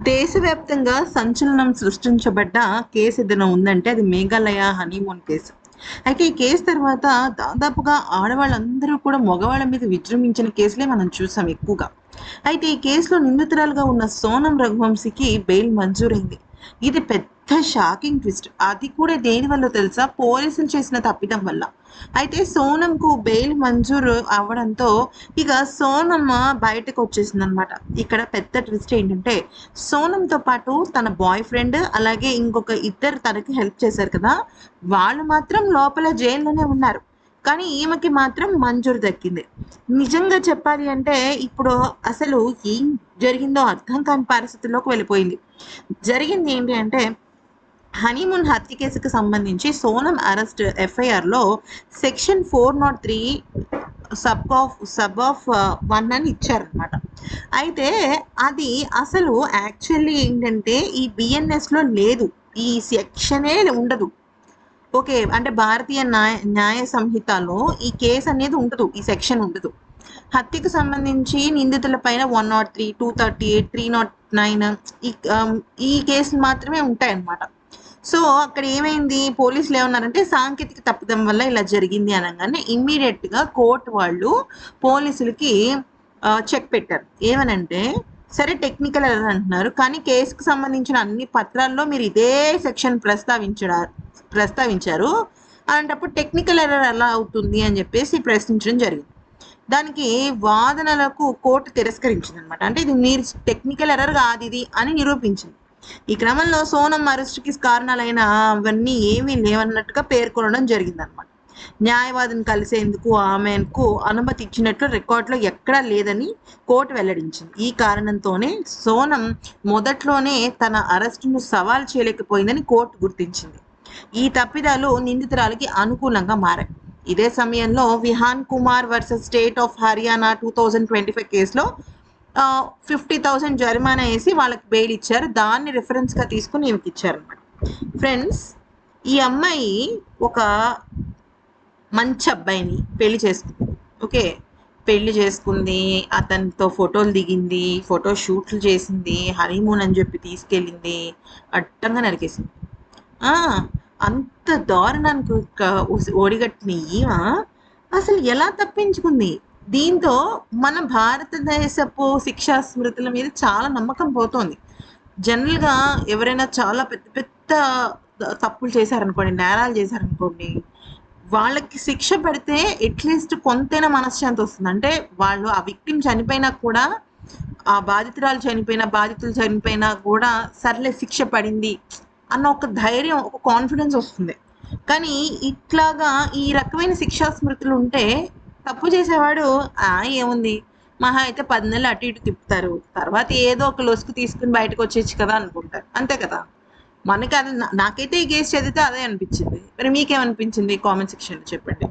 దేశవ్యాప్తంగా సంచలనం సృష్టించబడ్డ కేసు ఏదైనా ఉందంటే అది మేఘాలయ హనీమూన్ కేసు. అయితే ఈ కేసు తర్వాత దాదాపుగా ఆడవాళ్ళందరూ కూడా మగవాళ్ళ మీద విజృంభించిన కేసులే మనం చూసాం ఎక్కువగా. అయితే ఈ కేసులో నిందితురాలుగా ఉన్న సోనం రఘువంశీకి బెయిల్ మంజూరైంది. ఇది పెద్ద షాకింగ్ ట్విస్ట్. అది కూడా దేని వల్ల తెలుసా? పోలీసులు చేసిన తప్పిదం వల్ల. అయితే సోనంకు బెయిల్ మంజూరు అవ్వడంతో ఇక సోనమ్మ బయటకు వచ్చేసిందనమాట. ఇక్కడ పెద్ద ట్విస్ట్ ఏంటంటే సోనంతో పాటు తన బాయ్ ఫ్రెండ్ అలాగే ఇంకొక ఇద్దరు తనకి హెల్ప్ చేశారు కదా, వాళ్ళు మాత్రం లోపల జైల్లోనే ఉన్నారు. కానీ ఈమెకి మాత్రం మంజూరు దక్కింది. నిజంగా చెప్పాలి అంటే ఇప్పుడు అసలు ఏం జరిగిందో అర్థం కాని పరిస్థితుల్లోకి వెళ్ళిపోయింది. జరిగింది ఏంటి అంటే హనీమూన్ హత్య కేసుకు సంబంధించి సోనం అరెస్ట్ ఎఫ్ఐఆర్లో సెక్షన్ 403 సబ్ ఆఫ్ 1 అని ఇచ్చారనమాట. అయితే అది అసలు యాక్చువల్లీ ఏంటంటే ఈ బిఎన్ఎస్లో లేదు, ఈ సెక్షనే ఉండదు. ఓకే, అంటే భారతీయ న్యాయ సంహితలో ఈ కేసు అనేది ఉండదు, ఈ సెక్షన్ ఉండదు. హత్యకు సంబంధించి నిందితుల పైన 103, 238, 309 ఈ కేసులు మాత్రమే ఉంటాయన్నమాట. సో అక్కడ ఏమైంది, పోలీసులు ఏమన్నారంటే సాంకేతిక తప్పిదం వల్ల ఇలా జరిగింది అనగానే ఇమ్మీడియట్గా కోర్టు వాళ్ళు పోలీసులకి చెక్ పెట్టారు. ఏమనంటే సరే టెక్నికల్ ఎర్రర్ అంటున్నారు, కానీ కేసుకు సంబంధించిన అన్ని పత్రాల్లో మీరు ఇదే సెక్షన్ ప్రస్తావించారు, అలాంటప్పుడు టెక్నికల్ ఎర్రర్ ఎలా అవుతుంది అని చెప్పేసి ప్రశ్నించడం జరిగింది. దానికి వాదనలకు కోర్టు తిరస్కరించింది అనమాట. అంటే ఇది మీరు టెక్నికల్ ఎర్రర్ కాదు ఇది అని నిరూపించింది. ఈ క్రమంలో సోనం అరెస్ట్కి కారణాలైన అవన్నీ ఏమీ లేవన్నట్టుగా పేర్కొనడం జరిగిందనమాట. న్యాయవాదిని కలిసేందుకు ఆమెకు అనుమతి ఇచ్చినట్లు రికార్డులో ఎక్కడా లేదని కోర్టు వెల్లడించింది. ఈ కారణంతోనే సోనం మొదట్లోనే తన అరెస్టును సవాల్ చేయలేకపోయిందని కోర్టు గుర్తించింది. ఈ తప్పిదాలు నిందితురాలకి అనుకూలంగా మారాయి. ఇదే సమయంలో Vihan Kumar versus state of Haryana 2025 కేసులో 50,000 జరిమానా వేసి వాళ్ళకి బెయిల్ ఇచ్చారు. దాన్ని రిఫరెన్స్గా తీసుకుని ఈమెకి ఇచ్చారనమాట. ఫ్రెండ్స్, ఈ అమ్మాయి ఒక మంచి అబ్బాయిని పెళ్లి చేసుకుంది. ఓకే, పెళ్లి చేసుకుంది, అతనితో ఫోటోలు దిగింది, ఫోటో షూట్లు చేసింది, హనీమూన్ అని చెప్పి తీసుకెళ్ళింది, అడ్డంగా నరికేసింది. అంత దారుణానికి ఒడిగట్టిన ఈమె అసలు ఎలా తప్పించుకుంది? దీంతో మన భారతదేశపు శిక్షా స్మృతుల మీద చాలా నమ్మకం పోతోంది. జనరల్గా ఎవరైనా చాలా పెద్ద పెద్ద తప్పులు చేశారనుకోండి, నేరాలు చేశారనుకోండి, వాళ్ళకి శిక్ష పడితే అట్లీస్ట్ కొంతైనా మనశ్శాంతి వస్తుంది. అంటే వాళ్ళు ఆ విక్టిమ్ చనిపోయినా కూడా, ఆ బాధితురాలు చనిపోయినా, బాధితులు చనిపోయినా కూడా సర్లే శిక్ష పడింది అన్న ఒక ధైర్యం, ఒక కాన్ఫిడెన్స్ వస్తుంది. కానీ ఇట్లాగా ఈ రకమైన శిక్షా స్మృతులు ఉంటే తప్పు చేసేవాడు ఏముంది, మహా అయితే 10 నెలలు అటు ఇటు తిప్పుతారు, తర్వాత ఏదో ఒక లొసుకు తీసుకుని బయటకు వచ్చేచ్చు కదా అనుకుంటారు, అంతే కదా. మనకి అది నాకైతే ఈ కేసు చదివితే అదే అనిపించింది. మరి మీకేమనిపించింది? కామెంట్ సెక్షన్లో చెప్పండి.